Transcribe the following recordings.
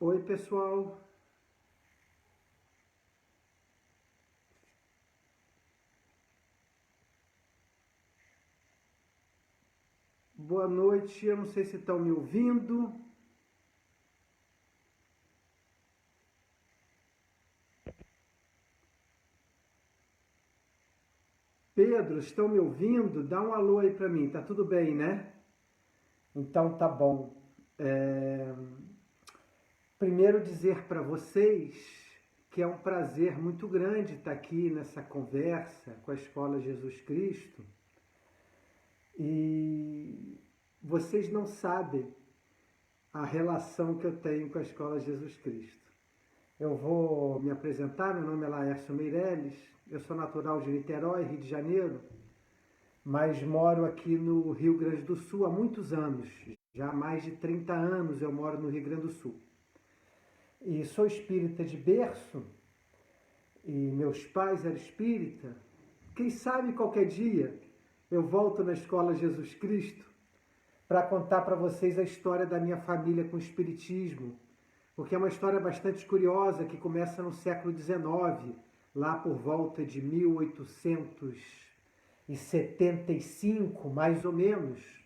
Oi, pessoal. Boa noite. Eu não sei se estão me ouvindo. Pedro, estão me ouvindo? Dá um alô aí para mim. Tá tudo bem, né? Então tá bom. Primeiro dizer para vocês que é um prazer muito grande estar aqui nessa conversa com a Escola Jesus Cristo. E vocês não sabem a relação que eu tenho com a Escola Jesus Cristo. Eu vou me apresentar, meu nome é Laércio Meirelles, eu sou natural de Niterói, Rio de Janeiro, mas moro aqui no Rio Grande do Sul há muitos anos, já há mais de 30 anos eu moro no Rio Grande do Sul. E sou espírita de berço, e meus pais eram espírita. Quem sabe qualquer dia eu volto na Escola Jesus Cristo para contar para vocês a história da minha família com o espiritismo, porque é uma história bastante curiosa que começa no século XIX, lá por volta de 1875, mais ou menos,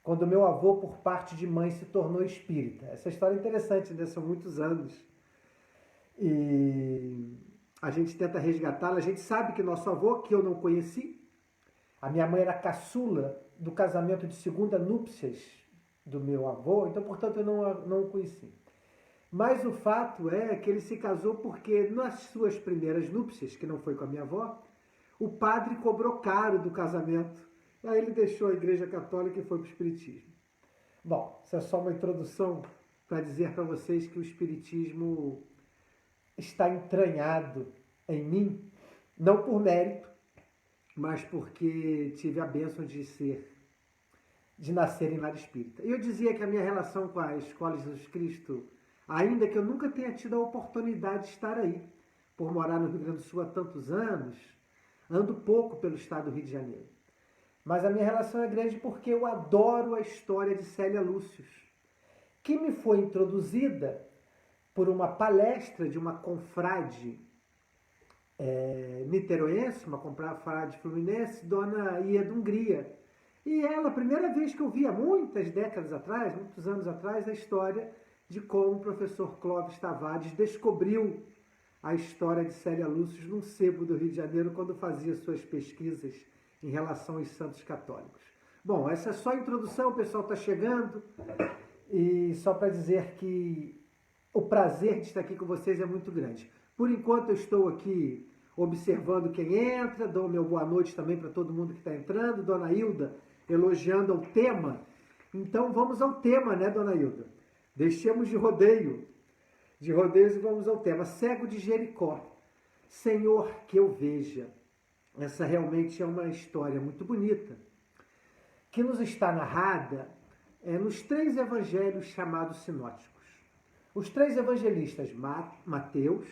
quando meu avô, por parte de mãe, se tornou espírita. Essa história é interessante, né? São muitos anos. E a gente tenta resgatá-la. A gente sabe que nosso avô, que eu não conheci, a minha mãe era caçula do casamento de segunda núpcias do meu avô, então, portanto, eu não o conheci. Mas o fato é que ele se casou porque nas suas primeiras núpcias, que não foi com a minha avó, o padre cobrou caro do casamento. Aí ele deixou a Igreja Católica e foi para o Espiritismo. Bom, isso é só uma introdução para dizer para vocês que o Espiritismo está entranhado em mim, não por mérito, mas porque tive a bênção de nascer em lar espírita. Eu dizia que a minha relação com a Escola de Jesus Cristo, ainda que eu nunca tenha tido a oportunidade de estar aí, por morar no Rio Grande do Sul há tantos anos, ando pouco pelo estado do Rio de Janeiro. Mas a minha relação é grande porque eu adoro a história de Célia Lúcius, que me foi introduzida por uma palestra de uma confrade niteroense, uma confrade fluminense, Dona Ia da Hungria. E ela, a primeira vez que eu vi, há muitas décadas atrás, muitos anos atrás, a história de como o professor Clóvis Tavares descobriu a história de Célia Lúcius num sebo do Rio de Janeiro quando fazia suas pesquisas em relação aos santos católicos. Bom, essa é só a introdução, o pessoal está chegando, e só para dizer que o prazer de estar aqui com vocês é muito grande. Por enquanto eu estou aqui observando quem entra, dou meu boa noite também para todo mundo que está entrando, Dona Hilda elogiando o tema. Então vamos ao tema, né, Dona Hilda? Deixemos de rodeios e vamos ao tema. Cego de Jericó. Senhor, que eu veja. Essa realmente é uma história muito bonita, que nos está narrada nos 3 evangelhos chamados sinóticos. Os 3 evangelistas, Mateus,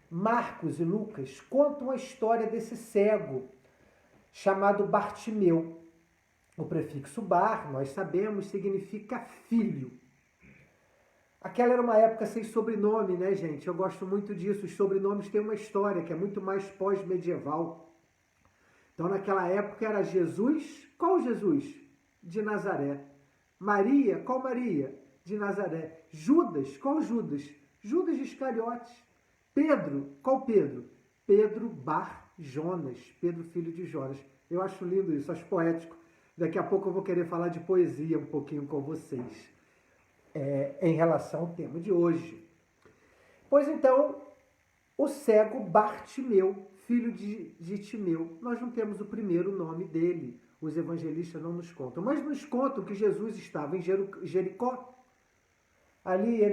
Marcos e Lucas, contam a história desse cego chamado Bartimeu. O prefixo bar, nós sabemos, significa filho. Aquela era uma época sem sobrenome, né, gente? Eu gosto muito disso. Os sobrenomes têm uma história que é muito mais pós-medieval. Então, naquela época era Jesus. Qual Jesus? De Nazaré. Maria. Qual Maria? De Nazaré. Judas. Qual Judas? Judas de Iscariotes. Pedro. Qual Pedro? Pedro Bar Jonas. Pedro, filho de Jonas. Eu acho lindo isso, acho poético. Daqui a pouco eu vou querer falar de poesia um pouquinho com vocês. Em relação ao tema de hoje. Pois então, o cego Bartimeu, filho de Timeu. Nós não temos o primeiro nome dele, os evangelistas não nos contam, mas nos contam que Jesus estava em Jericó. Ali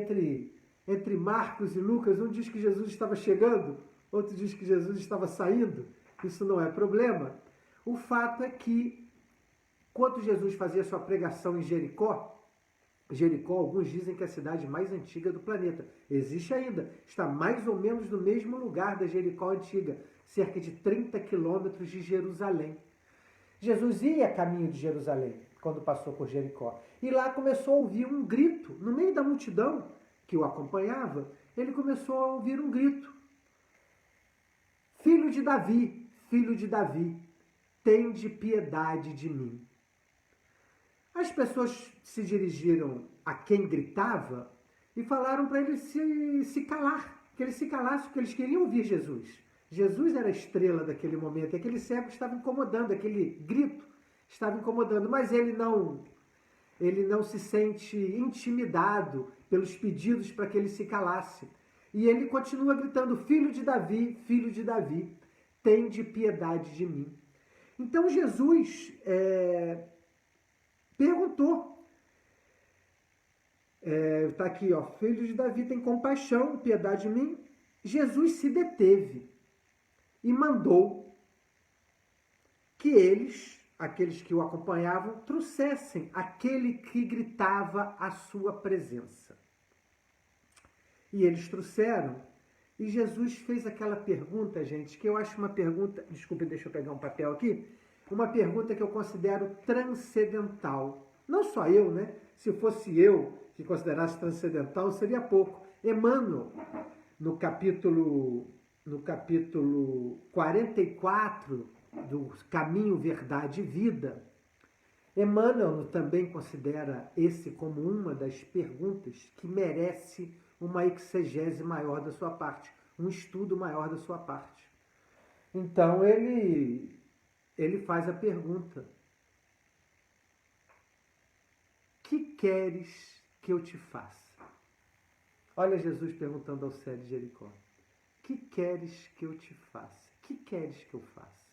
entre Marcos e Lucas, um diz que Jesus estava chegando, outro diz que Jesus estava saindo. Isso não é problema. O fato é que, quando Jesus fazia sua pregação em Jericó, alguns dizem que é a cidade mais antiga do planeta. Existe ainda. Está mais ou menos no mesmo lugar da Jericó antiga, cerca de 30 quilômetros de Jerusalém. Jesus ia a caminho de Jerusalém, quando passou por Jericó. E lá começou a ouvir um grito, no meio da multidão, que o acompanhava, ele começou a ouvir um grito: Filho de Davi, tende piedade de mim. As pessoas se dirigiram a quem gritava e falaram para ele se calar, que ele se calasse, porque eles queriam ouvir Jesus. Jesus era a estrela daquele momento, e aquele cego estava incomodando, aquele grito estava incomodando, mas ele não se sente intimidado pelos pedidos para que ele se calasse. E ele continua gritando: Filho de Davi, tende piedade de mim. Então Jesus perguntou, está aqui, ó, Filho de Davi, tem compaixão, piedade de mim. Jesus se deteve e mandou que aqueles que o acompanhavam, trouxessem aquele que gritava a sua presença. E eles trouxeram, e Jesus fez aquela pergunta, gente, que eu acho uma pergunta, desculpe, deixa eu pegar um papel aqui, uma pergunta que eu considero transcendental. Não só eu, né? Se fosse eu que considerasse transcendental, seria pouco. Emmanuel, no capítulo 44 do Caminho, Verdade e Vida, Emmanuel também considera esse como uma das perguntas que merece uma exegese maior da sua parte, um estudo maior da sua parte. Então ele faz a pergunta: que queres que eu te faça? Olha Jesus perguntando ao cego de Jericó: que queres que eu te faça? Que queres que eu faça?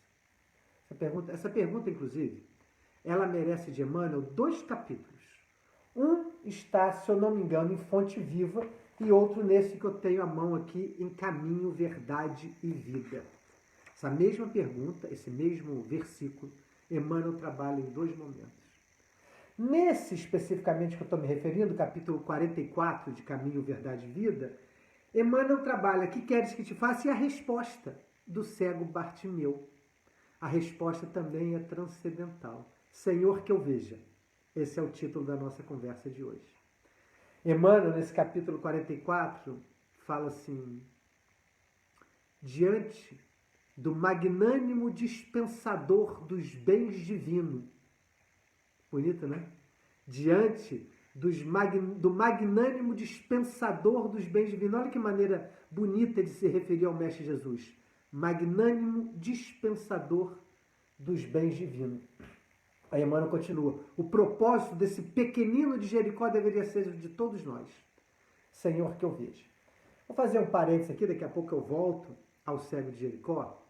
Essa pergunta, inclusive, ela merece de Emmanuel 2 capítulos. Um está, se eu não me engano, em Fonte Viva, e outro nesse que eu tenho à mão aqui, em Caminho, Verdade e Vida. Essa mesma pergunta, esse mesmo versículo, Emmanuel trabalha em 2 momentos. Nesse especificamente que eu estou me referindo, capítulo 44 de Caminho, Verdade e Vida, Emmanuel trabalha: que queres que te faça? E a resposta do cego Bartimeu. A resposta também é transcendental. Senhor, que eu veja. Esse é o título da nossa conversa de hoje. Emmanuel, nesse capítulo 44, fala assim: diante do magnânimo dispensador dos bens divinos. Bonito, né? Diante do magnânimo dispensador dos bens divinos. Olha que maneira bonita de se referir ao Mestre Jesus. Magnânimo dispensador dos bens divinos. Aí Emmanuel continua: o propósito desse pequenino de Jericó deveria ser de todos nós. Senhor, que eu veja. Vou fazer um parênteses aqui, daqui a pouco eu volto ao cego de Jericó.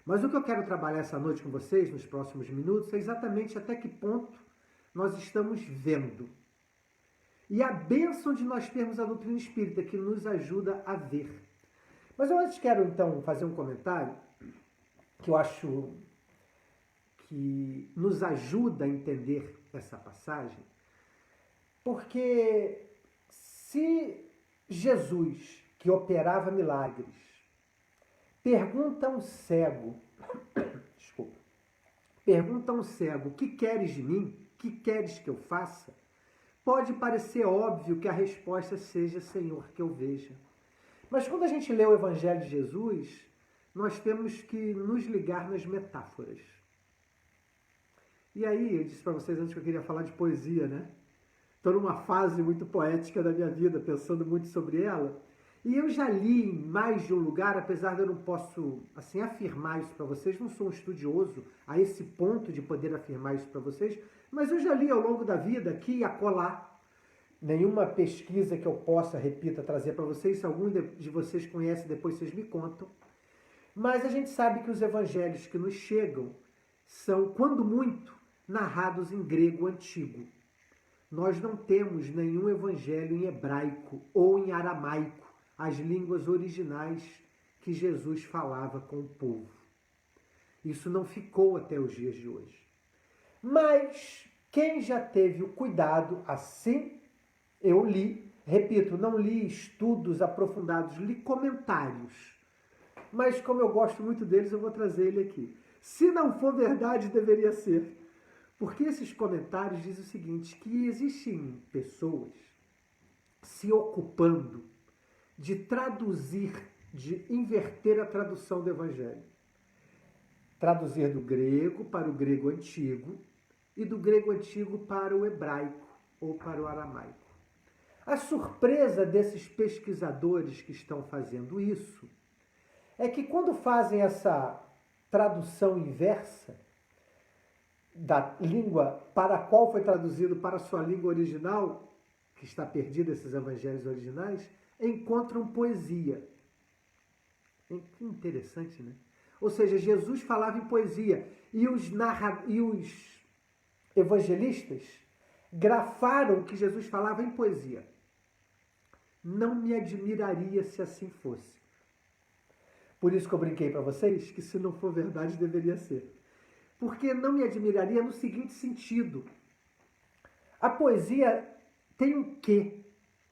Mas o que eu quero trabalhar essa noite com vocês, nos próximos minutos, é exatamente até que ponto nós estamos vendo. E a bênção de nós termos a doutrina espírita, que nos ajuda a ver. Mas eu antes quero, então, fazer um comentário que eu acho que nos ajuda a entender essa passagem, porque se Jesus, que operava milagres, pergunta a um cego, o que queres de mim? O que queres que eu faça? Pode parecer óbvio que a resposta seja: Senhor, que eu veja. Mas quando a gente lê o Evangelho de Jesus, nós temos que nos ligar nas metáforas. E aí, eu disse para vocês antes que eu queria falar de poesia, né? Estou numa fase muito poética da minha vida, pensando muito sobre ela. E eu já li em mais de um lugar, apesar de eu não posso assim, afirmar isso para vocês, não sou um estudioso a esse ponto de poder afirmar isso para vocês, mas eu já li ao longo da vida, aqui e acolá, nenhuma pesquisa que eu possa, repita, trazer para vocês, se algum de vocês conhece, depois vocês me contam. Mas a gente sabe que os evangelhos que nos chegam são, quando muito, narrados em grego antigo. Nós não temos nenhum evangelho em hebraico ou em aramaico, as línguas originais que Jesus falava com o povo. Isso não ficou até os dias de hoje. Mas quem já teve o cuidado, assim eu li, repito, não li estudos aprofundados, li comentários. Mas como eu gosto muito deles, eu vou trazer ele aqui. Se não for verdade, deveria ser. Porque esses comentários dizem o seguinte, que existem pessoas se ocupando de traduzir, de inverter a tradução do Evangelho. Traduzir do grego para o grego antigo e do grego antigo para o hebraico ou para o aramaico. A surpresa desses pesquisadores que estão fazendo isso é que quando fazem essa tradução inversa da língua para a qual foi traduzido para a sua língua original, que está perdida, esses evangelhos originais, encontram poesia. Que interessante, né? Ou seja, Jesus falava em poesia e os evangelistas grafaram que Jesus falava em poesia. Não me admiraria se assim fosse. Por isso que eu brinquei para vocês que se não for verdade deveria ser. Porque não me admiraria no seguinte sentido. A poesia tem um quê,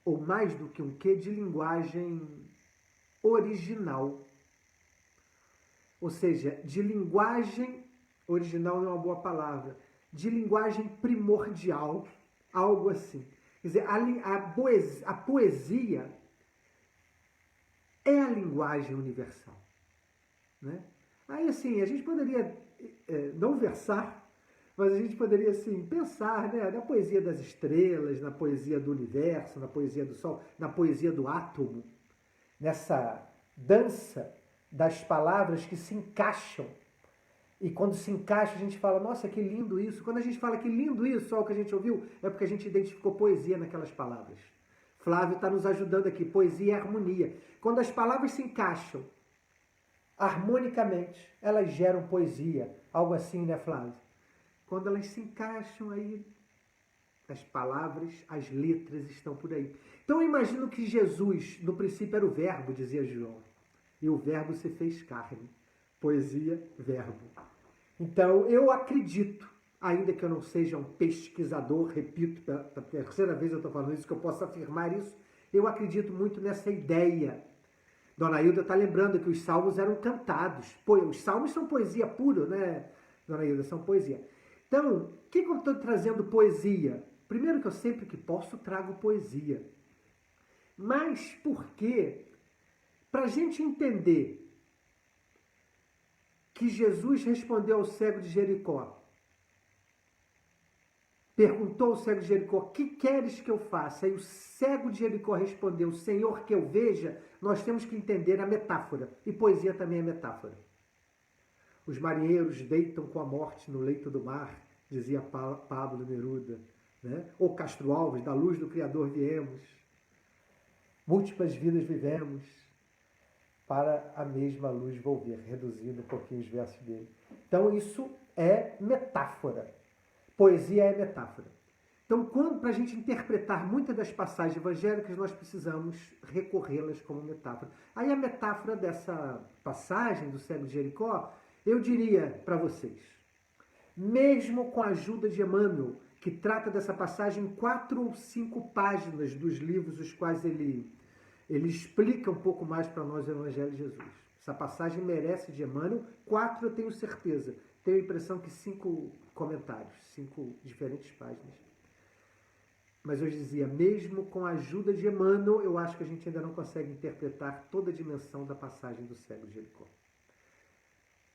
ou mais do que um quê, de linguagem original. Ou seja, de linguagem, original não é uma boa palavra, de linguagem primordial, algo assim. Quer dizer, a poesia é a linguagem universal. Né? Aí, assim, a gente poderia não versar, mas a gente poderia, assim, pensar, né, na poesia das estrelas, na poesia do universo, na poesia do sol, na poesia do átomo, nessa dança das palavras que se encaixam. E quando se encaixa, a gente fala, nossa, que lindo isso. Quando a gente fala que lindo isso, só o que a gente ouviu, é porque a gente identificou poesia naquelas palavras. Flávio está nos ajudando aqui. Poesia é harmonia. Quando as palavras se encaixam harmonicamente, elas geram poesia. Algo assim, né, Flávio? Quando elas se encaixam aí, as palavras, as letras estão por aí. Então eu imagino que Jesus, no princípio era o verbo, dizia João. E o verbo se fez carne. Poesia, verbo. Então eu acredito, ainda que eu não seja um pesquisador, repito, pela terceira vez eu estou falando isso, que eu possa afirmar isso, eu acredito muito nessa ideia. Dona Hilda está lembrando que os salmos eram cantados. Os salmos são poesia pura, né, Dona Hilda? São poesia. Então, o que eu estou trazendo poesia? Primeiro que eu sempre que posso trago poesia. Mas por quê? Para a gente entender que Jesus respondeu ao cego de Jericó. Perguntou ao cego de Jericó, que queres que eu faça? E o cego de Jericó respondeu, Senhor, que eu veja. Nós temos que entender a metáfora. E poesia também é metáfora. Os marinheiros deitam com a morte no leito do mar, dizia Pablo Neruda. Né? Ou Castro Alves, da luz do Criador viemos. Múltiplas vidas vivemos, para a mesma luz volver, reduzindo um pouquinho os versos dele. Então isso é metáfora. Poesia é metáfora. Então, para a gente interpretar muitas das passagens evangélicas, nós precisamos recorrê-las como metáfora. Aí a metáfora dessa passagem do cego de Jericó, eu diria para vocês, mesmo com a ajuda de Emmanuel, que trata dessa passagem em 4 ou 5 páginas dos livros os quais ele explica um pouco mais para nós o Evangelho de Jesus. Essa passagem merece de Emmanuel 4, eu tenho certeza. Tenho a impressão que 5 comentários, 5 diferentes páginas. Mas eu dizia, mesmo com a ajuda de Emmanuel, eu acho que a gente ainda não consegue interpretar toda a dimensão da passagem do cego de Jericó.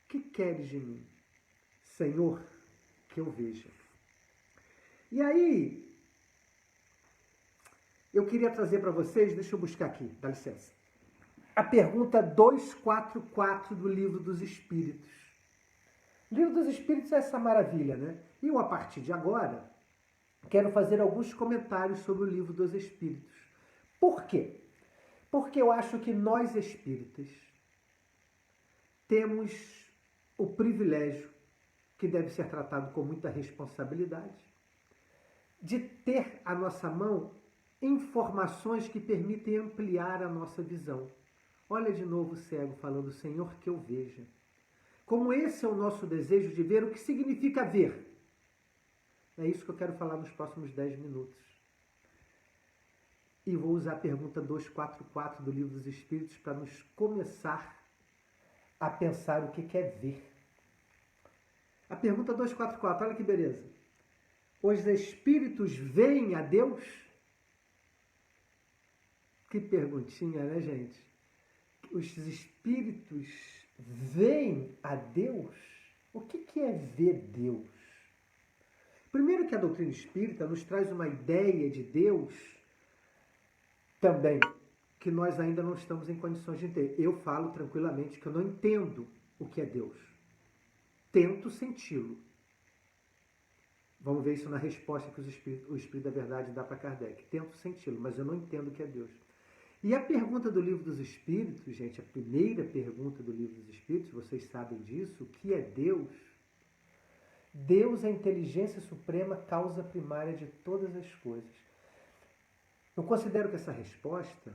Que queres de mim, Senhor, que eu veja? E aí, eu queria trazer para vocês, deixa eu buscar aqui, dá licença, a pergunta 244 do Livro dos Espíritos. O Livro dos Espíritos é essa maravilha, né? E eu, a partir de agora, quero fazer alguns comentários sobre o Livro dos Espíritos. Por quê? Porque eu acho que nós espíritas temos o privilégio, que deve ser tratado com muita responsabilidade, de ter à nossa mão informações que permitem ampliar a nossa visão. Olha de novo o cego falando, Senhor, que eu veja. Como esse é o nosso desejo de ver, o que significa ver? É isso que eu quero falar nos próximos 10 minutos. E vou usar a pergunta 244 do Livro dos Espíritos para nos começar a pensar o que é ver. A pergunta 244, olha que beleza. Os espíritos veem a Deus? Que perguntinha, né, gente? Os espíritos veem a Deus? O que é ver Deus? Primeiro que a doutrina espírita nos traz uma ideia de Deus também que nós ainda não estamos em condições de entender. Eu falo tranquilamente que eu não entendo o que é Deus. Tento senti-lo. Vamos ver isso na resposta que o Espírito da Verdade dá para Kardec. Tento senti-lo, mas eu não entendo o que é Deus. E a pergunta do Livro dos Espíritos, gente, a primeira pergunta do Livro dos Espíritos, vocês sabem disso, o que é Deus? Deus é a inteligência suprema, causa primária de todas as coisas. Eu considero que essa resposta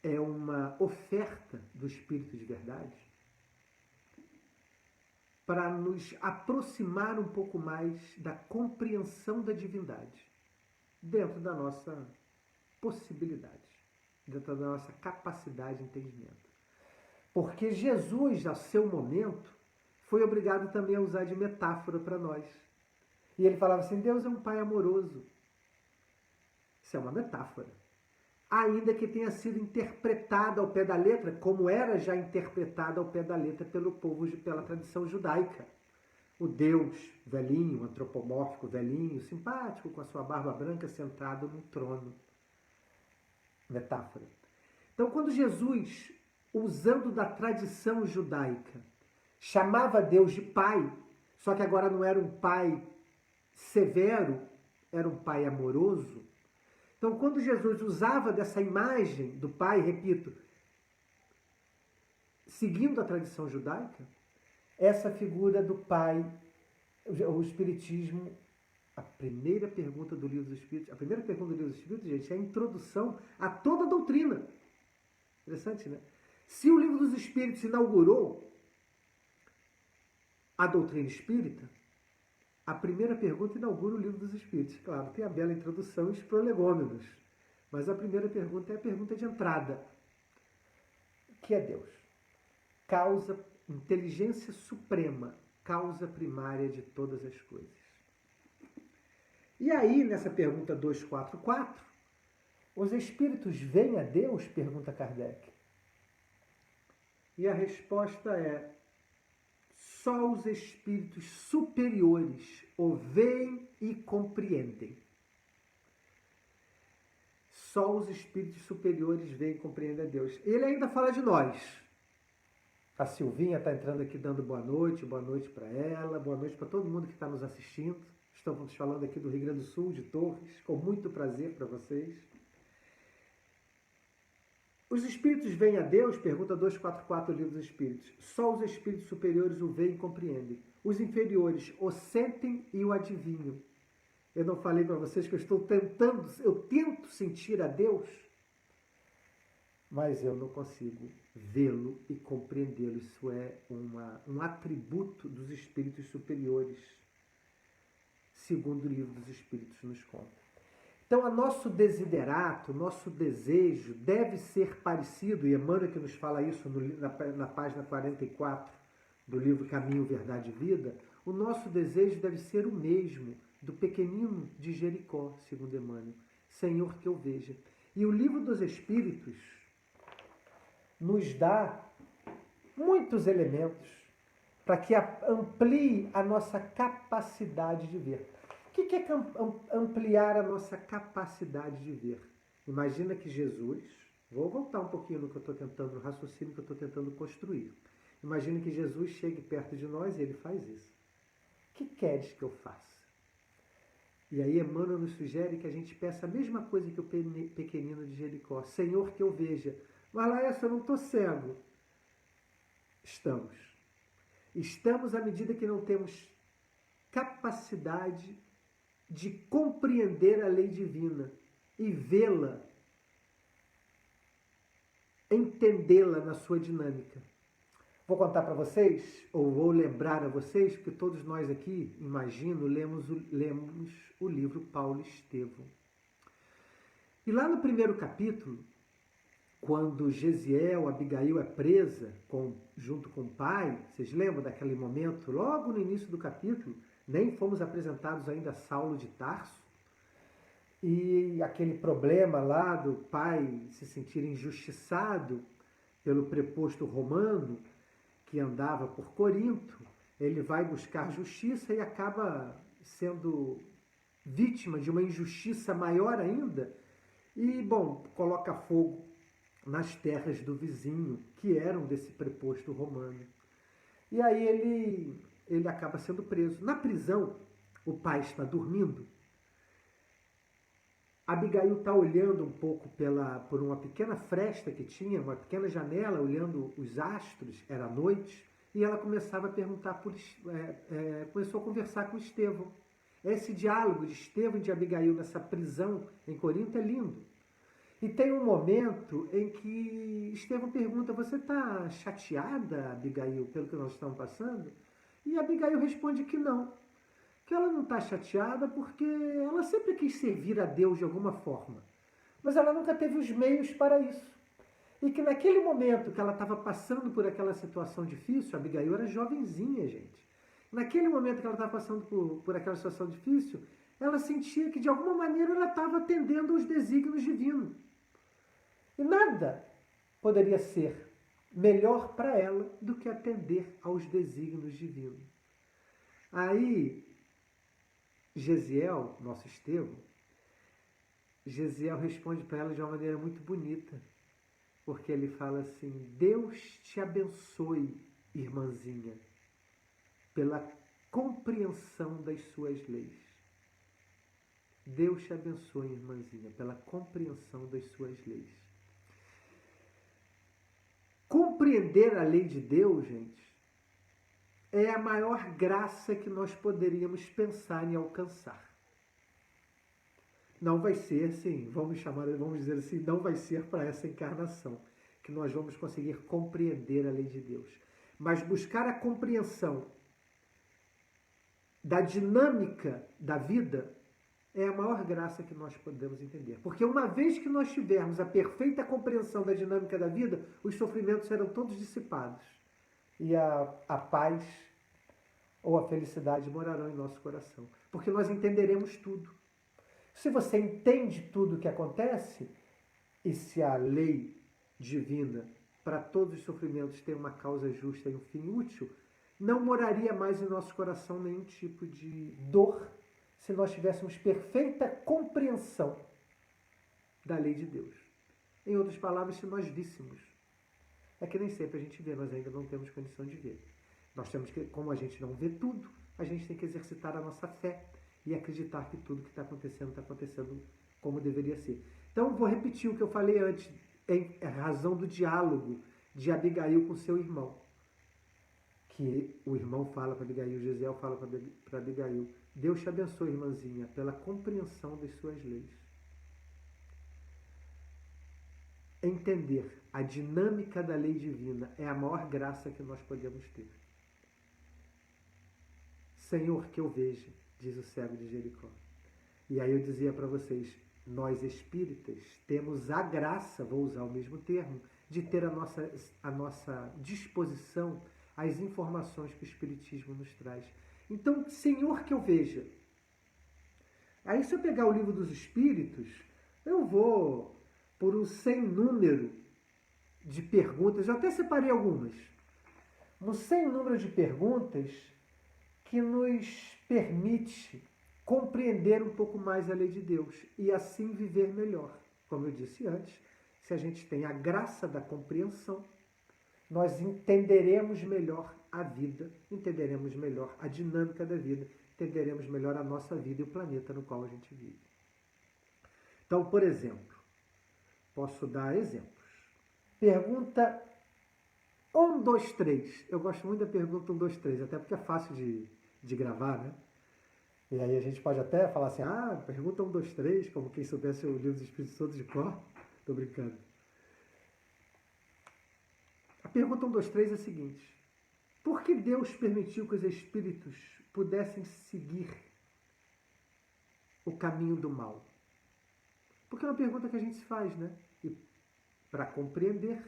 é uma oferta do Espírito de Verdade para nos aproximar um pouco mais da compreensão da divindade dentro da nossa possibilidade, dentro da nossa capacidade de entendimento. Porque Jesus, a seu momento, foi obrigado também a usar de metáfora para nós. E ele falava assim, Deus é um pai amoroso. Isso é uma metáfora. Ainda que tenha sido interpretada ao pé da letra, como era já interpretada ao pé da letra pelo povo, pela tradição judaica. O Deus velhinho, antropomórfico velhinho, simpático, com a sua barba branca, sentado num trono. Metáfora. Então, quando Jesus, usando da tradição judaica, chamava Deus de pai, só que agora não era um pai severo, era um pai amoroso. Então, quando Jesus usava dessa imagem do pai, repito, seguindo a tradição judaica, essa figura do pai, o Espiritismo, a primeira pergunta do Livro dos Espíritos, gente, é a introdução a toda a doutrina. Interessante, né? Se o Livro dos Espíritos inaugurou a doutrina espírita, a primeira pergunta inaugura o Livro dos Espíritos. Claro, tem a bela introdução e os prolegômenos, mas a primeira pergunta é a pergunta de entrada. O que é Deus? Causa, inteligência suprema, causa primária de todas as coisas. E aí, nessa pergunta 244, os espíritos veem a Deus? Pergunta Kardec. E a resposta é: só os espíritos superiores o veem e compreendem. Só os espíritos superiores veem e compreendem a Deus. Ele ainda fala de nós. A Silvinha está entrando aqui dando boa noite para ela, boa noite para todo mundo que está nos assistindo. Estamos falando aqui do Rio Grande do Sul, de Torres, com muito prazer para vocês. Os espíritos veem a Deus? Pergunta 244 do Livro dos Espíritos. Só os espíritos superiores o veem e compreendem. Os inferiores o sentem e o adivinham. Eu não falei para vocês que eu tento sentir a Deus, mas eu não consigo vê-lo e compreendê-lo. Isso é um atributo dos espíritos superiores, segundo o Livro dos Espíritos nos conta. Então, o nosso desiderato, nosso desejo deve ser parecido, e Emmanuel que nos fala isso na página 44 do livro Caminho, Verdade e Vida, o nosso desejo deve ser o mesmo do pequenino de Jericó, segundo Emmanuel, Senhor que eu veja. E o Livro dos Espíritos nos dá muitos elementos para que amplie a nossa capacidade de ver. O que é ampliar a nossa capacidade de ver? Imagina que Jesus, vou voltar um pouquinho no que eu estou tentando, no raciocínio que eu estou tentando construir. Imagina que Jesus chegue perto de nós e ele faz isso. O que queres que eu faça? E aí Emmanuel nos sugere que a gente peça a mesma coisa que o pequenino de Jericó. Senhor, que eu veja. Mas lá eu não estou cego. Estamos à medida que não temos capacidade de compreender a lei divina e vê-la, entendê-la na sua dinâmica. Vou contar para vocês, ou vou lembrar a vocês, porque todos nós aqui, imagino, lemos o livro Paulo Estevão. E lá no primeiro capítulo, quando Gesiel, Abigail é presa junto com o pai, vocês lembram daquele momento, logo no início do capítulo, nem fomos apresentados ainda a Saulo de Tarso, E aquele problema lá do pai se sentir injustiçado pelo preposto romano que andava por Corinto, ele vai buscar justiça e acaba sendo vítima de uma injustiça maior ainda e, bom, coloca fogo nas terras do vizinho, que eram desse preposto romano. E aí ele acaba sendo preso. Na prisão, o pai está dormindo. Abigail está olhando um pouco por uma pequena fresta que tinha, uma pequena janela, olhando os astros, era noite, e ela começava a perguntar começou a conversar com Estevão. Esse diálogo de Estevão e de Abigail nessa prisão em Corinto é lindo. E tem um momento em que Estevão pergunta: você está chateada, Abigail, pelo que nós estamos passando? E Abigail responde que não. Que ela não está chateada porque ela sempre quis servir a Deus de alguma forma. Mas ela nunca teve os meios para isso. E que naquele momento que ela estava passando por aquela situação difícil, a Abigail era jovenzinha, gente. Naquele momento que ela estava passando por aquela situação difícil, ela sentia que de alguma maneira ela estava atendendo aos desígnios divinos. E nada poderia ser melhor para ela do que atender aos desígnios divinos. Aí, Gesiel, nosso Estevão, Gesiel responde para ela de uma maneira muito bonita, porque ele fala assim: Deus te abençoe, irmãzinha, pela compreensão das suas leis. Deus te abençoe, irmãzinha, pela compreensão das suas leis. Compreender a lei de Deus, gente, é a maior graça que nós poderíamos pensar em alcançar. Não vai ser assim, vamos dizer assim, não vai ser para essa encarnação que nós vamos conseguir compreender a lei de Deus. Mas buscar a compreensão da dinâmica da vida é a maior graça que nós podemos entender. Porque uma vez que nós tivermos a perfeita compreensão da dinâmica da vida, os sofrimentos serão todos dissipados. E a paz ou a felicidade morarão em nosso coração. Porque nós entenderemos tudo. Se você entende tudo o que acontece, e se a lei divina para todos os sofrimentos tem uma causa justa e um fim útil, não moraria mais em nosso coração nenhum tipo de dor se nós tivéssemos perfeita compreensão da lei de Deus. Em outras palavras, se nós víssemos. É que nem sempre a gente vê, nós ainda não temos condição de ver. Nós temos que, como a gente não vê tudo, a gente tem que exercitar a nossa fé e acreditar que tudo que está acontecendo como deveria ser. Então, vou repetir o que eu falei antes, em razão do diálogo de Abigail com seu irmão. Que o irmão fala para Abigail, Gesiel fala para Abigail: Deus te abençoe, irmãzinha, pela compreensão das suas leis. Entender a dinâmica da lei divina é a maior graça que nós podemos ter. Senhor, que eu veja, diz o cego de Jericó. E aí eu dizia para vocês, nós espíritas temos a graça, vou usar o mesmo termo, de ter a nossa disposição as informações que o Espiritismo nos traz. Então, Senhor, que eu veja. Aí, se eu pegar o Livro dos Espíritos, eu vou por um sem número de perguntas, eu até separei algumas, um sem número de perguntas que nos permite compreender um pouco mais a lei de Deus e assim viver melhor. Como eu disse antes, se a gente tem a graça da compreensão, nós entenderemos melhor a vida, entenderemos melhor a dinâmica da vida, entenderemos melhor a nossa vida e o planeta no qual a gente vive. Então, por exemplo, posso dar exemplos. Pergunta 1, 2, 3. Eu gosto muito da pergunta 1, 2, 3, até porque é fácil de gravar, né? E aí a gente pode até falar assim, pergunta 1, 2, 3, como quem soubesse o Livro dos Espíritos todos de cor. Tô brincando. A pergunta 1, 2, 3 é a seguinte: por que Deus permitiu que os espíritos pudessem seguir o caminho do mal? Porque é uma pergunta que a gente se faz, né? E para compreender,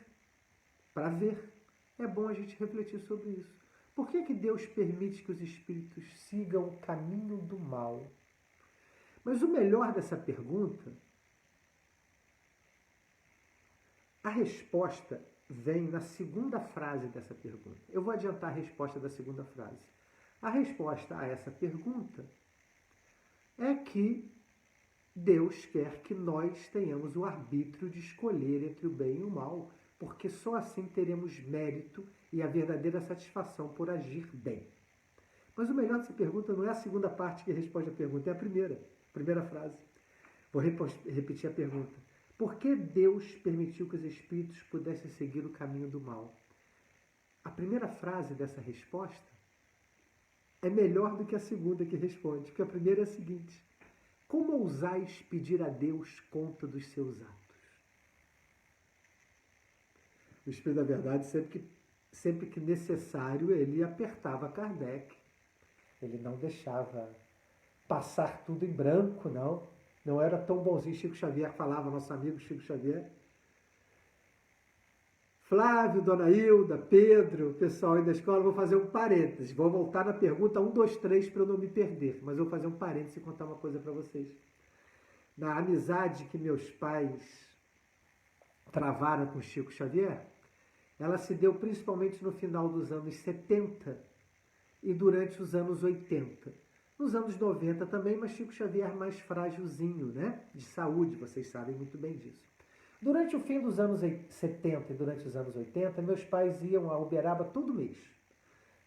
para ver, é bom a gente refletir sobre isso. Por que Deus permite que os espíritos sigam o caminho do mal? Mas o melhor dessa pergunta, a resposta vem na segunda frase dessa pergunta. Eu vou adiantar a resposta da segunda frase. A resposta a essa pergunta é que Deus quer que nós tenhamos o arbítrio de escolher entre o bem e o mal, porque só assim teremos mérito e a verdadeira satisfação por agir bem. Mas o melhor dessa pergunta não é a segunda parte que responde a pergunta, é a primeira frase. Vou repetir a pergunta. Por que Deus permitiu que os espíritos pudessem seguir o caminho do mal? A primeira frase dessa resposta é melhor do que a segunda que responde, porque a primeira é a seguinte: como ousais pedir a Deus conta dos seus atos? O Espírito da Verdade, sempre que necessário, ele apertava Kardec. Ele não deixava passar tudo em branco, não. Não era tão bonzinho. Chico Xavier falava, nosso amigo Chico Xavier. Flávio, Dona Hilda, Pedro, pessoal aí da escola, vou fazer um parênteses. Vou voltar na pergunta 1, 2, 3 para eu não me perder. Mas eu vou fazer um parênteses e contar uma coisa para vocês. Na amizade que meus pais travaram com Chico Xavier, ela se deu principalmente no final dos anos 70 e durante os anos 80. Nos anos 90 também, mas Chico Xavier mais frágilzinho, né? De saúde, vocês sabem muito bem disso. Durante o fim dos anos 70 e durante os anos 80, meus pais iam a Uberaba todo mês.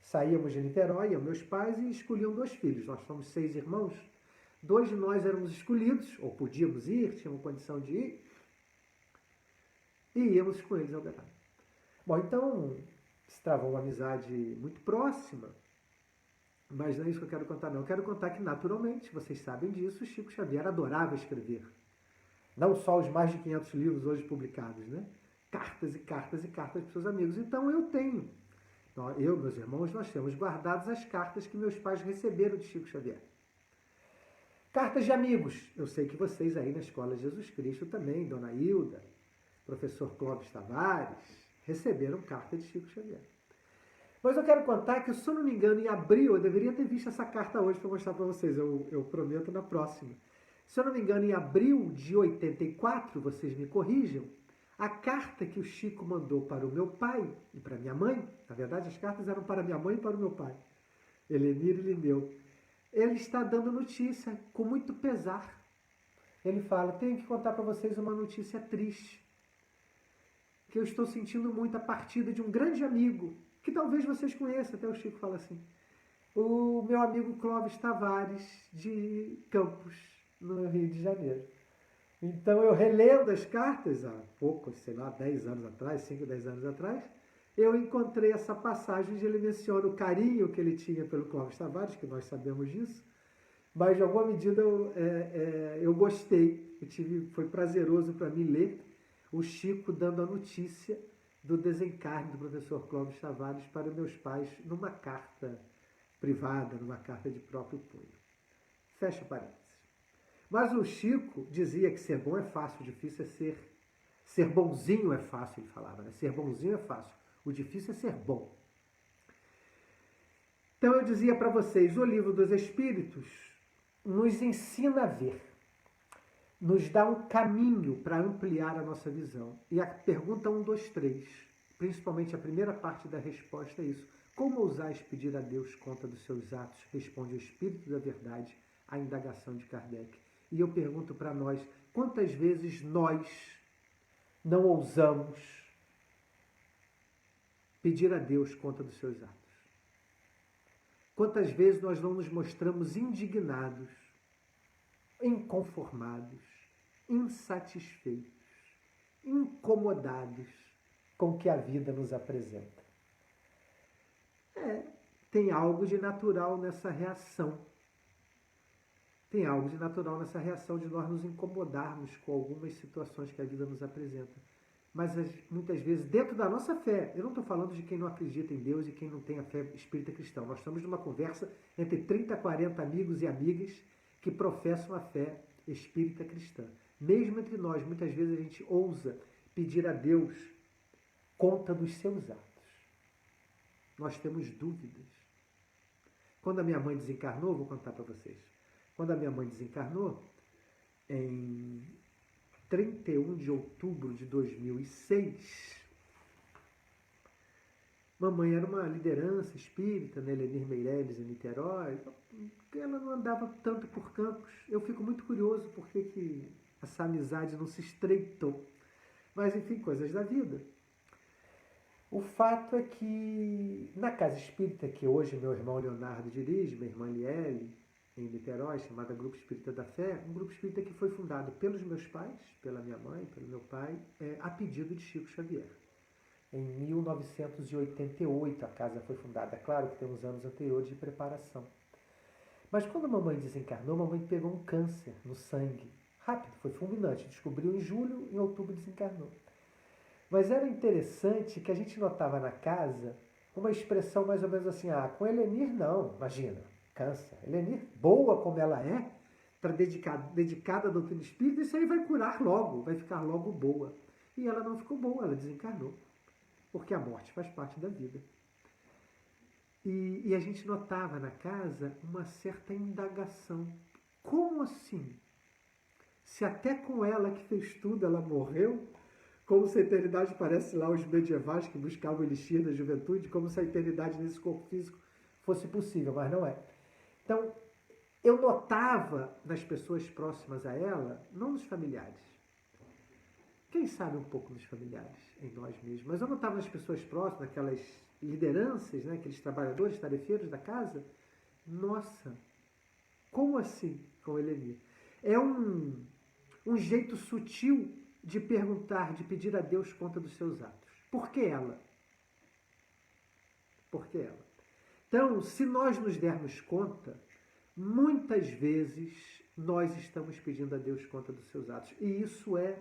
Saíamos de Niterói, meus pais, e escolhiam 2 filhos. Nós somos 6 irmãos. 2 de nós éramos escolhidos, ou podíamos ir, tínhamos condição de ir, e íamos com eles a Uberaba. Bom, então, se travou uma amizade muito próxima, mas não é isso que eu quero contar, não. Eu quero contar que, naturalmente, vocês sabem disso, Chico Xavier adorava escrever. Não só os mais de 500 livros hoje publicados, né? Cartas e cartas e cartas para seus amigos. Então, eu tenho. Eu e meus irmãos, nós temos guardadas as cartas que meus pais receberam de Chico Xavier. Cartas de amigos. Eu sei que vocês aí na Escola Jesus Cristo também, Dona Hilda, professor Clóvis Tavares, receberam carta de Chico Xavier. Mas eu quero contar que, se eu não me engano, em abril, eu deveria ter visto essa carta hoje para mostrar para vocês, eu prometo na próxima. Se eu não me engano, em abril de 84, vocês me corrijam, a carta que o Chico mandou para o meu pai e para minha mãe, na verdade as cartas eram para minha mãe e para o meu pai, Helenir e Lineu, ele está dando notícia com muito pesar. Ele fala, tenho que contar para vocês uma notícia triste, que eu estou sentindo muito a partida de um grande amigo, que talvez vocês conheçam, até o Chico fala assim, o meu amigo Clóvis Tavares, de Campos, no Rio de Janeiro. Então, eu relendo as cartas, há pouco, sei lá, 10 anos atrás, 5, 10 anos atrás, eu encontrei essa passagem onde ele menciona o carinho que ele tinha pelo Clóvis Tavares, que nós sabemos disso, mas de alguma medida eu gostei, foi prazeroso para mim ler o Chico dando a notícia do desencarne do professor Clóvis Tavares para meus pais numa carta privada, numa carta de próprio punho. Fecha parênteses. Mas o Chico dizia que ser bom é fácil, o difícil é ser bonzinho é fácil, ele falava, né? Ser bonzinho é fácil, o difícil é ser bom. Então eu dizia para vocês, o Livro dos Espíritos nos ensina a ver, nos dá um caminho para ampliar a nossa visão. E a pergunta 1, 2, 3, principalmente a primeira parte da resposta é isso. Como ousais pedir a Deus conta dos seus atos? Responde o Espírito da Verdade à indagação de Kardec. E eu pergunto para nós, quantas vezes nós não ousamos pedir a Deus conta dos seus atos? Quantas vezes nós não nos mostramos indignados, inconformados, insatisfeitos, incomodados com o que a vida nos apresenta? Tem algo de natural nessa reação. Tem algo de natural nessa reação de nós nos incomodarmos com algumas situações que a vida nos apresenta. Mas muitas vezes, dentro da nossa fé, eu não estou falando de quem não acredita em Deus e quem não tem a fé espírita cristã. Nós estamos numa conversa entre 30, 40 amigos e amigas que professam a fé espírita cristã. Mesmo entre nós, muitas vezes a gente ousa pedir a Deus conta dos seus atos. Nós temos dúvidas. Quando a minha mãe desencarnou, vou contar para vocês, Quando a minha mãe desencarnou, em 31 de outubro de 2006, mamãe era uma liderança espírita, né, Lenir Meireles, em Niterói. Ela não andava tanto por campos. Eu fico muito curioso por que essa amizade não se estreitou. Mas, enfim, coisas da vida. O fato é que na casa espírita que hoje meu irmão Leonardo dirige, minha irmã Liele, em Niterói, chamada Grupo Espírita da Fé, um grupo espírita que foi fundado pelos meus pais, pela minha mãe, pelo meu pai, a pedido de Chico Xavier. Em 1988 a casa foi fundada. Claro que tem uns anos anteriores de preparação. Mas quando a mamãe desencarnou, a mamãe pegou um câncer no sangue. Rápido, foi fulminante. Descobriu em julho, em outubro desencarnou. Mas era interessante que a gente notava na casa uma expressão mais ou menos assim, com Helenir não, imagina, câncer. Helenir, boa como ela é, para dedicada à doutrina espírita, isso aí vai curar logo, vai ficar logo boa. E ela não ficou boa, ela desencarnou. Porque a morte faz parte da vida. E a gente notava na casa uma certa indagação. Como assim? Se até com ela que fez tudo, ela morreu, como se a eternidade parece lá os medievais que buscavam o elixir da juventude, como se a eternidade nesse corpo físico fosse possível, mas não é. Então, eu notava nas pessoas próximas a ela, não nos familiares, quem sabe um pouco nos familiares, em nós mesmos, mas eu notava nas pessoas próximas, aquelas lideranças, né, aqueles trabalhadores, tarefeiros da casa, nossa, como assim com Helenir? É um jeito sutil de perguntar, de pedir a Deus conta dos seus atos. Por que ela? Por que ela? Então, se nós nos dermos conta, muitas vezes nós estamos pedindo a Deus conta dos seus atos. E isso é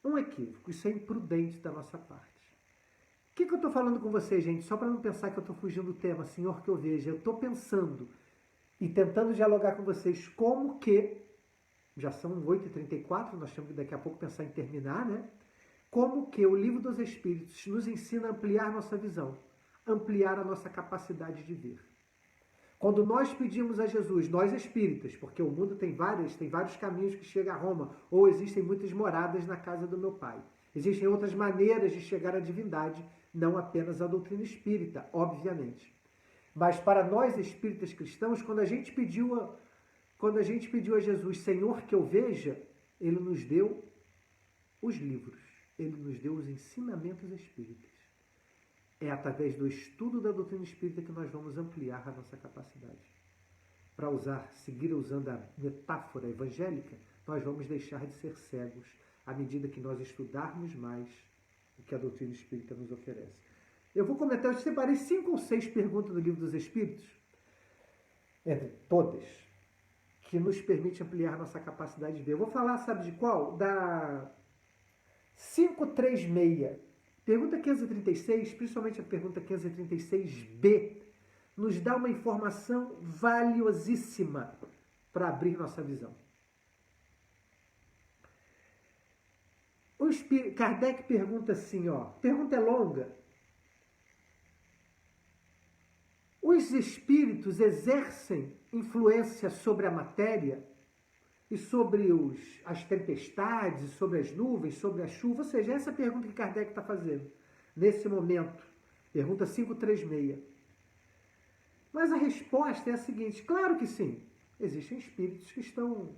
um equívoco, isso é imprudente da nossa parte. O que eu estou falando com vocês, gente? Só para não pensar que eu estou fugindo do tema, Senhor que eu veja, eu estou pensando e tentando dialogar com vocês como que, já são 8h34, nós temos que daqui a pouco pensar em terminar, né? Como que o Livro dos Espíritos nos ensina a ampliar nossa visão, ampliar a nossa capacidade de ver. Quando nós pedimos a Jesus, nós espíritas, porque o mundo tem vários caminhos que chegam a Roma, ou existem muitas moradas na casa do meu pai. Existem outras maneiras de chegar à divindade, não apenas a doutrina espírita, obviamente. Mas para nós espíritas cristãos, quando a gente pediu a Jesus, Senhor que eu veja, Ele nos deu os livros, Ele nos deu os ensinamentos espíritas. É através do estudo da doutrina espírita que nós vamos ampliar a nossa capacidade. Para seguir usando a metáfora evangélica, nós vamos deixar de ser cegos à medida que nós estudarmos mais o que a doutrina espírita nos oferece. Eu vou comentar, eu separei 5 ou 6 perguntas do Livro dos Espíritos, entre todas, que nos permite ampliar nossa capacidade de ver. Eu vou falar, sabe de qual? Da 536. Pergunta 536, principalmente a pergunta 536b, nos dá uma informação valiosíssima para abrir nossa visão. Kardec pergunta assim, pergunta é longa. Os espíritos exercem influência sobre a matéria e sobre as tempestades, sobre as nuvens, sobre a chuva? Ou seja, essa é a pergunta que Kardec está fazendo nesse momento. Pergunta 536. Mas a resposta é a seguinte: claro que sim, existem espíritos que estão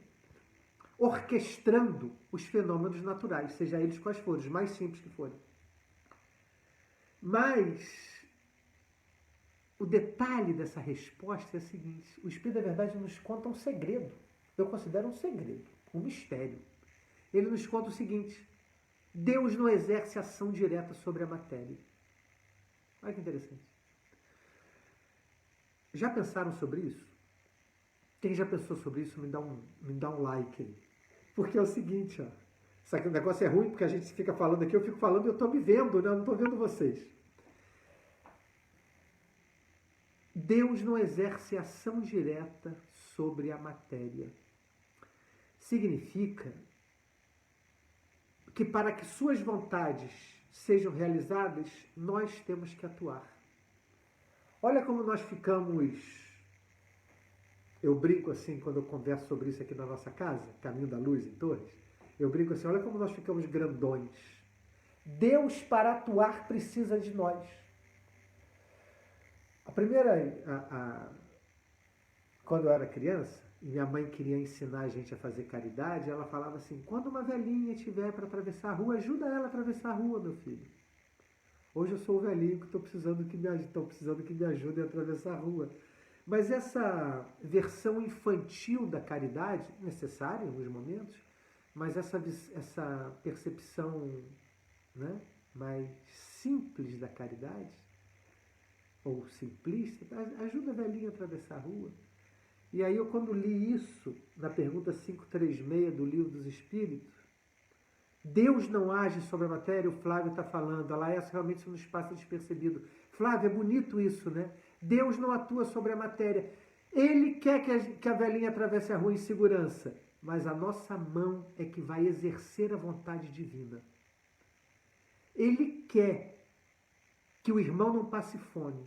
orquestrando os fenômenos naturais, seja eles quais forem, os mais simples que forem. Mas o detalhe dessa resposta é o seguinte: o Espírito da Verdade nos conta um segredo. Eu considero um segredo, um mistério. Ele nos conta o seguinte: Deus não exerce ação direta sobre a matéria. Olha que interessante. Já pensaram sobre isso? Quem já pensou sobre isso, me dá um like aí. Porque é o seguinte, Isso aqui, o negócio é ruim, porque a gente fica falando aqui, eu fico falando e eu estou me vendo, né? Eu não estou vendo vocês. Deus não exerce ação direta sobre a matéria. Significa que para que suas vontades sejam realizadas, nós temos que atuar. Olha como nós ficamos Eu brinco assim, quando eu converso sobre isso aqui na nossa casa, Caminho da Luz em Torres, eu brinco assim, olha como nós ficamos grandões. Deus, para atuar, precisa de nós. A primeira, quando eu era criança, e minha mãe queria ensinar a gente a fazer caridade, ela falava assim, quando uma velhinha tiver para atravessar a rua, ajuda ela a atravessar a rua, meu filho. Hoje eu sou o velhinho que estou precisando que me ajudem a atravessar a rua. Mas essa versão infantil da caridade, necessária em alguns momentos, mas essa percepção, né, mais simples da caridade, ou simplista, ajuda a velhinha a atravessar a rua. E aí eu, quando li isso, na pergunta 536 do Livro dos Espíritos, Deus não age sobre a matéria, o Flávio está falando, a Laércio realmente isso nos passa despercebido. Flávio, é bonito isso, né? Deus não atua sobre a matéria. Ele quer que a velhinha atravesse a rua em segurança, mas a nossa mão é que vai exercer a vontade divina. Ele quer que o irmão não passe fome,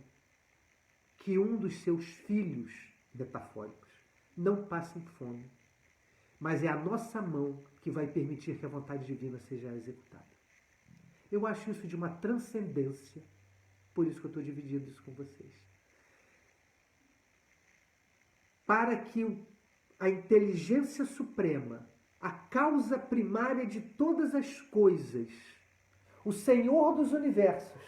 que um dos seus filhos metafóricos não passe fome. Mas é a nossa mão que vai permitir que a vontade divina seja executada. Eu acho isso de uma transcendência, por isso que eu estou dividindo isso com vocês. Para que a inteligência suprema, a causa primária de todas as coisas, o Senhor dos universos,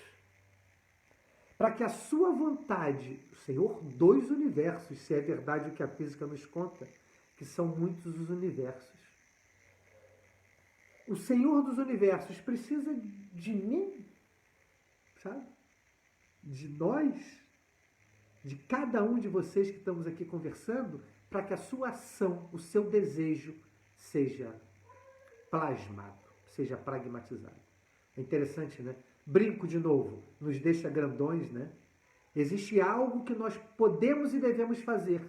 para que a sua vontade, o Senhor dos universos, se é verdade o que a física nos conta, que são muitos os universos. O Senhor dos universos precisa de mim, sabe? De nós, de cada um de vocês que estamos aqui conversando, para que a sua ação, o seu desejo, seja plasmado, seja pragmatizado. É interessante, né? Brinco de novo, nos deixa grandões, né? Existe algo que nós podemos e devemos fazer,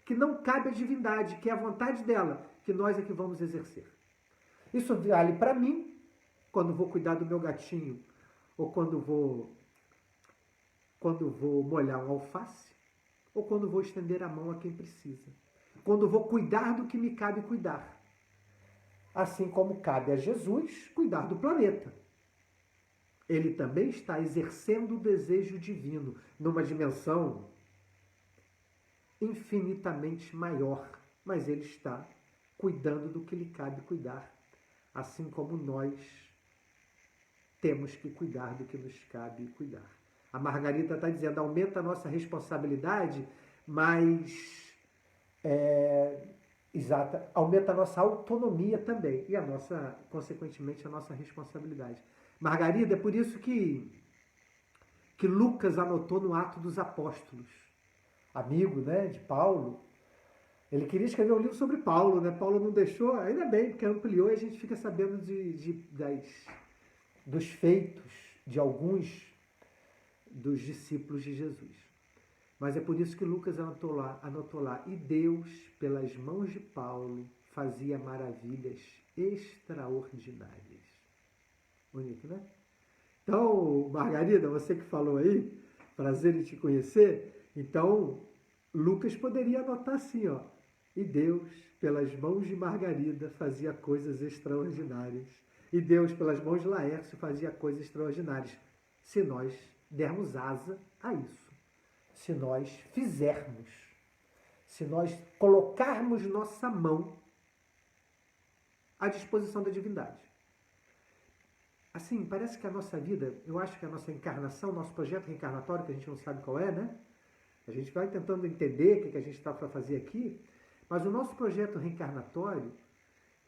que não cabe à divindade, que é a vontade dela, que nós é que vamos exercer. Isso vale para mim, quando vou cuidar do meu gatinho, ou quando vou molhar um alface, ou quando vou estender a mão a quem precisa. Quando vou cuidar do que me cabe cuidar. Assim como cabe a Jesus cuidar do planeta. Ele também está exercendo o desejo divino numa dimensão infinitamente maior, mas ele está cuidando do que lhe cabe cuidar, assim como nós temos que cuidar do que nos cabe cuidar. A Margarida está dizendo, aumenta a nossa responsabilidade, mas aumenta a nossa autonomia também, e consequentemente, a nossa responsabilidade. Margarida, é por isso que Lucas anotou no Atos dos Apóstolos, amigo, né, de Paulo. Ele queria escrever um livro sobre Paulo, né? Paulo não deixou, ainda bem, porque ampliou e a gente fica sabendo dos feitos de alguns dos discípulos de Jesus. Mas é por isso que Lucas anotou lá, e Deus, pelas mãos de Paulo, fazia maravilhas extraordinárias. Bonito, né? Então, Margarida, você que falou aí, prazer em te conhecer, então Lucas poderia anotar assim, ó, e Deus, pelas mãos de Margarida, fazia coisas extraordinárias. E Deus, pelas mãos de Laércio, fazia coisas extraordinárias. Se nós dermos asa a isso. Se nós fizermos. Se nós colocarmos nossa mão à disposição da divindade. Assim, parece que a nossa vida, eu acho que a nossa encarnação, nosso projeto reencarnatório, que a gente não sabe qual é, né? A gente vai tentando entender o que a gente está para fazer aqui, mas o nosso projeto reencarnatório,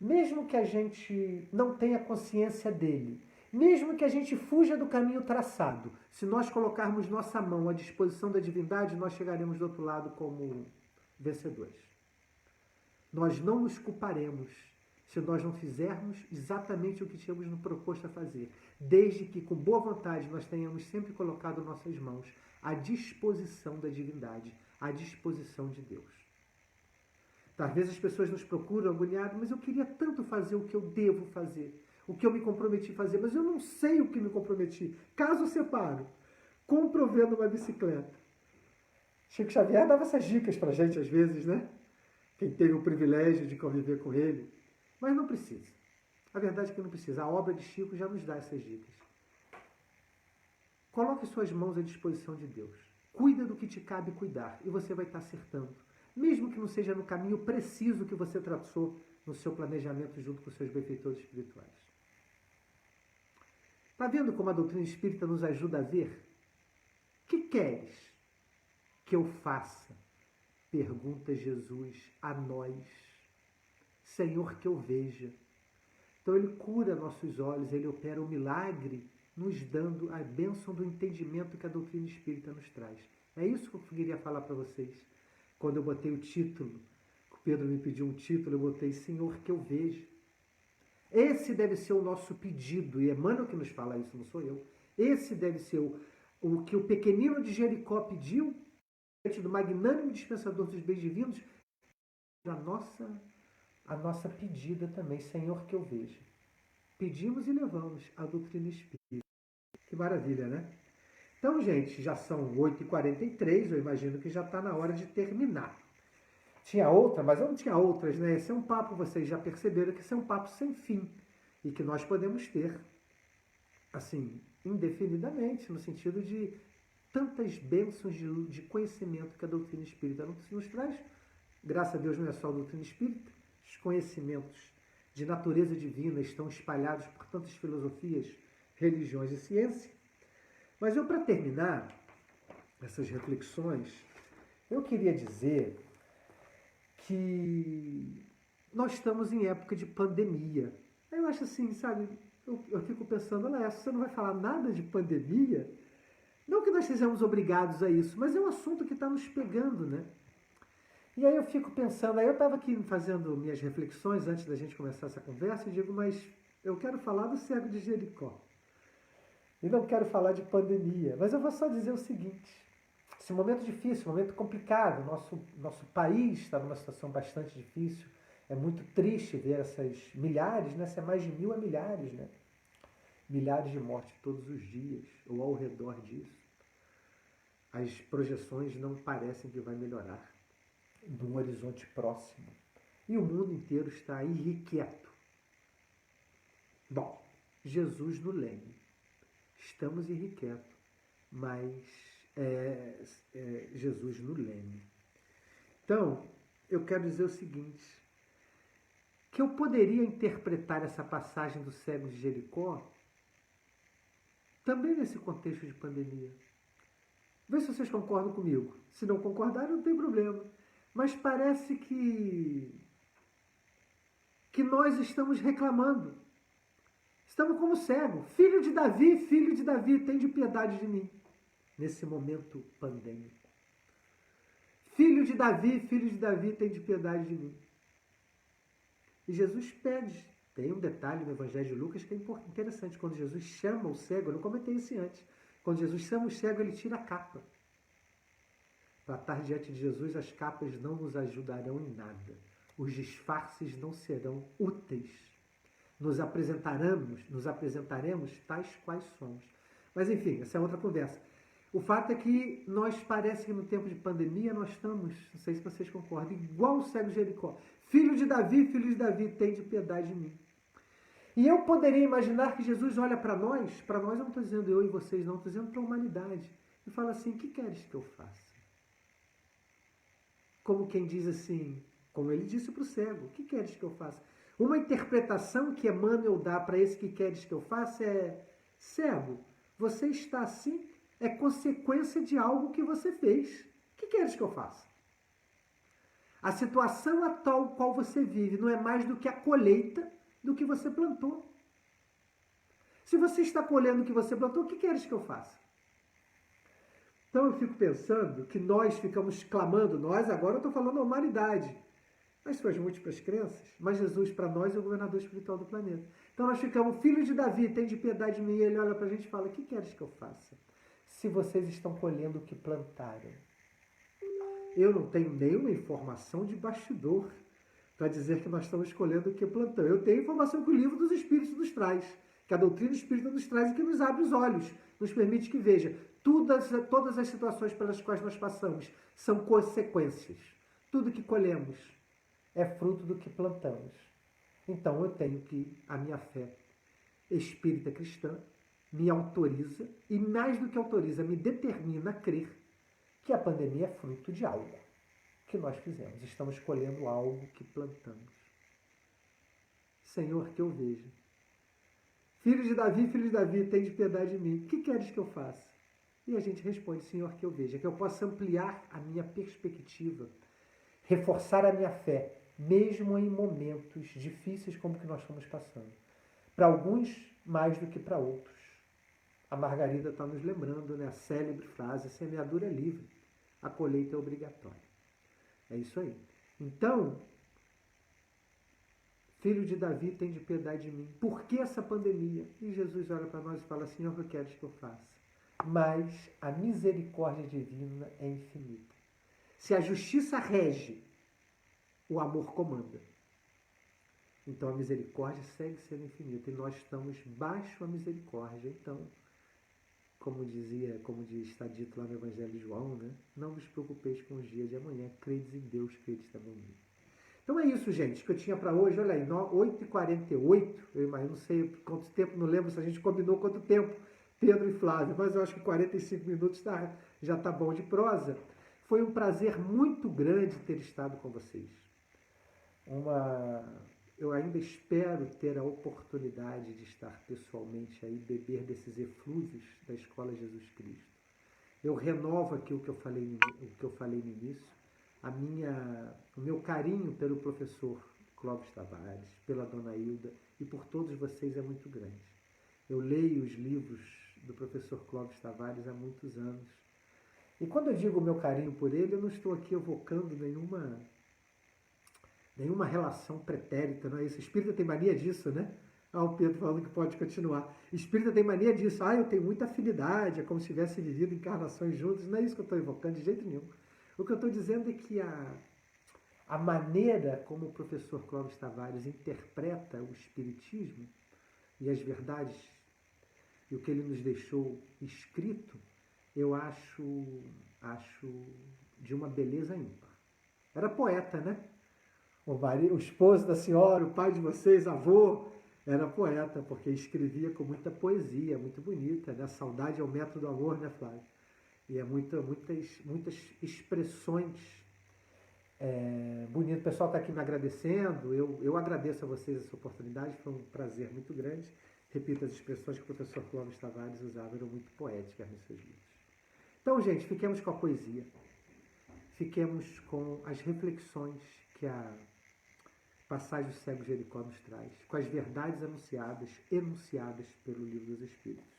mesmo que a gente não tenha consciência dele, mesmo que a gente fuja do caminho traçado, se nós colocarmos nossa mão à disposição da divindade, nós chegaremos do outro lado como vencedores. Nós não nos culparemos se nós não fizermos exatamente o que tínhamos nos proposto a fazer, desde que, com boa vontade, nós tenhamos sempre colocado nossas mãos à disposição da divindade, à disposição de Deus. Às vezes as pessoas nos procuram agoniadas, mas eu queria tanto fazer o que eu devo fazer, o que eu me comprometi a fazer, mas eu não sei o que me comprometi. Caso separo, compro vendo uma bicicleta. Chico Xavier dava essas dicas para a gente às vezes, né? Quem teve o privilégio de conviver com ele. Mas não precisa. A verdade é que não precisa. A obra de Chico já nos dá essas dicas. Coloque suas mãos à disposição de Deus. Cuida do que te cabe cuidar e você vai estar acertando. Mesmo que não seja no caminho preciso que você traçou no seu planejamento junto com seus benfeitores espirituais. Está vendo como a doutrina espírita nos ajuda a ver? Que queres que eu faça? Pergunta Jesus a nós. Senhor, que eu veja. Então ele cura nossos olhos, ele opera um milagre, nos dando a bênção do entendimento que a doutrina espírita nos traz. É isso que eu queria falar para vocês. Quando eu botei o título, o Pedro me pediu um título, eu botei Senhor, que eu veja. Esse deve ser o nosso pedido, e Emmanuel que nos fala isso, não sou eu. Esse deve ser o que o pequenino de Jericó pediu, diante do magnânimo dispensador dos bens divinos, a nossa pedida também, Senhor, que eu veja. Pedimos e levamos a doutrina espírita. Que maravilha, né? Então, gente, já são 8h43, eu imagino que já está na hora de terminar. Tinha outra, mas eu não tinha outras, né? Esse é um papo, vocês já perceberam que esse é um papo sem fim e que nós podemos ter, assim, indefinidamente, no sentido de tantas bênçãos de conhecimento que a doutrina espírita nos traz. Graças a Deus não é só a doutrina espírita, os conhecimentos de natureza divina estão espalhados por tantas filosofias, religiões e ciência. Mas eu, para terminar essas reflexões, eu queria dizer que nós estamos em época de pandemia. Eu acho assim, sabe, eu fico pensando, olha, você não vai falar nada de pandemia? Não que nós sejamos obrigados a isso, mas é um assunto que está nos pegando, né? E aí eu fico pensando, aí eu estava aqui fazendo minhas reflexões antes da gente começar essa conversa e digo, mas eu quero falar do cego de Jericó. E não quero falar de pandemia, mas eu vou só dizer o seguinte, esse momento difícil, momento complicado, nosso país está numa situação bastante difícil, é muito triste ver essas milhares, né? Se é mais de 1000, é milhares, né? Milhares de mortes todos os dias, ou ao redor disso. As projeções não parecem que vai melhorar num horizonte próximo. E o mundo inteiro está irrequieto. Bom, Jesus no leme. Estamos irrequietos, mas Jesus no leme. Então, eu quero dizer o seguinte, que eu poderia interpretar essa passagem do cego de Jericó também nesse contexto de pandemia. Vê se vocês concordam comigo. Se não concordarem, não tem problema. Mas parece que nós estamos reclamando. Estamos como cego. Filho de Davi, tem de piedade de mim. Nesse momento pandêmico. Filho de Davi, tem de piedade de mim. E Jesus pede. Tem um detalhe no Evangelho de Lucas que é interessante. Quando Jesus chama o cego, eu não comentei isso antes. Quando Jesus chama o cego, ele tira a capa. Para estar diante de Jesus, as capas não nos ajudarão em nada. Os disfarces não serão úteis. Nos apresentaremos tais quais somos. Mas enfim, essa é outra conversa. O fato é que nós parece que no tempo de pandemia nós estamos, não sei se vocês concordam, igual o cego de Jericó. Filho de Davi, tem de piedade de mim. E eu poderia imaginar que Jesus olha para nós eu não estou dizendo eu e vocês, não, estou dizendo para a humanidade, e fala assim, o que queres que eu faça? Como quem diz assim, como ele disse para o cego, o que queres que eu faça? Uma interpretação que Emmanuel dá para esse que queres que eu faça é, cego, você está assim, é consequência de algo que você fez. O que queres que eu faça? A situação atual qual você vive não é mais do que a colheita do que você plantou. Se você está colhendo o que você plantou, o que queres que eu faça? Então eu fico pensando que nós ficamos clamando, nós agora eu estou falando a humanidade, as suas múltiplas crenças, mas Jesus para nós é o governador espiritual do planeta. Então nós ficamos, filho de Davi, tem de piedade de mim, e ele olha para a gente e fala, o que queres que eu faça? Se vocês estão colhendo o que plantaram. Eu não tenho nenhuma informação de bastidor para dizer que nós estamos colhendo o que plantamos. Eu tenho informação que o livro dos Espíritos nos traz, que a doutrina espírita nos traz e que nos abre os olhos. nos permite que veja, todas as situações pelas quais nós passamos são consequências. Tudo que colhemos é fruto do que plantamos. Então eu tenho que, a minha fé espírita cristã, me autoriza, e mais do que autoriza, me determina a crer que a pandemia é fruto de algo que nós fizemos. Estamos colhendo algo que plantamos. Senhor, que eu veja. Filho de Davi, tem de piedade de mim. O que queres que eu faça? E a gente responde, Senhor, que eu veja, que eu possa ampliar a minha perspectiva, reforçar a minha fé, mesmo em momentos difíceis como o que nós estamos passando. Para alguns, mais do que para outros. A Margarida está nos lembrando, né, a célebre frase, a semeadura é livre, a colheita é obrigatória. É isso aí. Então, filho de Davi, tem de piedade de mim. Por que essa pandemia? E Jesus olha para nós e fala, Senhor, o que queres que eu faça? Mas a misericórdia divina é infinita. Se a justiça rege, o amor comanda. Então a misericórdia segue sendo infinita e nós estamos baixo a misericórdia. Então, como está dito lá no Evangelho de João, né? Não vos preocupeis com os dias de amanhã, credes em Deus, credes também em mim. Então é isso, gente, que eu tinha para hoje. Olha aí, 8h48, eu imagino, não sei quanto tempo, não lembro se a gente combinou quanto tempo, Pedro e Flávio, mas eu acho que 45 minutos já está bom de prosa. Foi um prazer muito grande ter estado com vocês. Eu ainda espero ter a oportunidade de estar pessoalmente aí, beber desses eflúvios da Escola Jesus Cristo. Eu renovo aqui o que eu falei no início, o meu carinho pelo professor Clóvis Tavares, pela dona Hilda e por todos vocês é muito grande. Eu leio os livros do professor Clóvis Tavares há muitos anos. E quando eu digo o meu carinho por ele, eu não estou aqui evocando nenhuma relação pretérita, não é isso? Espírita tem mania disso, né? O Pedro falando que pode continuar. Espírita tem mania disso. Eu tenho muita afinidade, é como se tivesse vivido encarnações juntos. Não é isso que eu estou evocando de jeito nenhum. O que eu estou dizendo é que a maneira como o professor Clóvis Tavares interpreta o Espiritismo e as verdades e o que ele nos deixou escrito, eu acho de uma beleza ímpar. Era poeta, né? O esposo da senhora, o pai de vocês, avô, era poeta, porque escrevia com muita poesia, muito bonita, né? Saudade é o método do amor, né, Flávio? E é muitas expressões bonitas. O pessoal está aqui me agradecendo, eu agradeço a vocês essa oportunidade, foi um prazer muito grande. Repito, as expressões que o professor Clóvis Tavares usava eram muito poéticas nos seus livros. Então, gente, fiquemos com a poesia, fiquemos com as reflexões que a Passagem do Cego Jericó nos traz, com as verdades enunciadas pelo Livro dos Espíritos.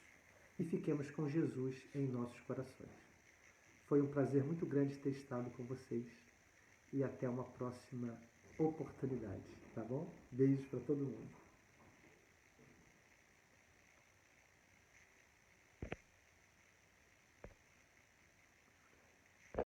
E fiquemos com Jesus em nossos corações. Foi um prazer muito grande ter estado com vocês e até uma próxima oportunidade, tá bom? Beijos para todo mundo.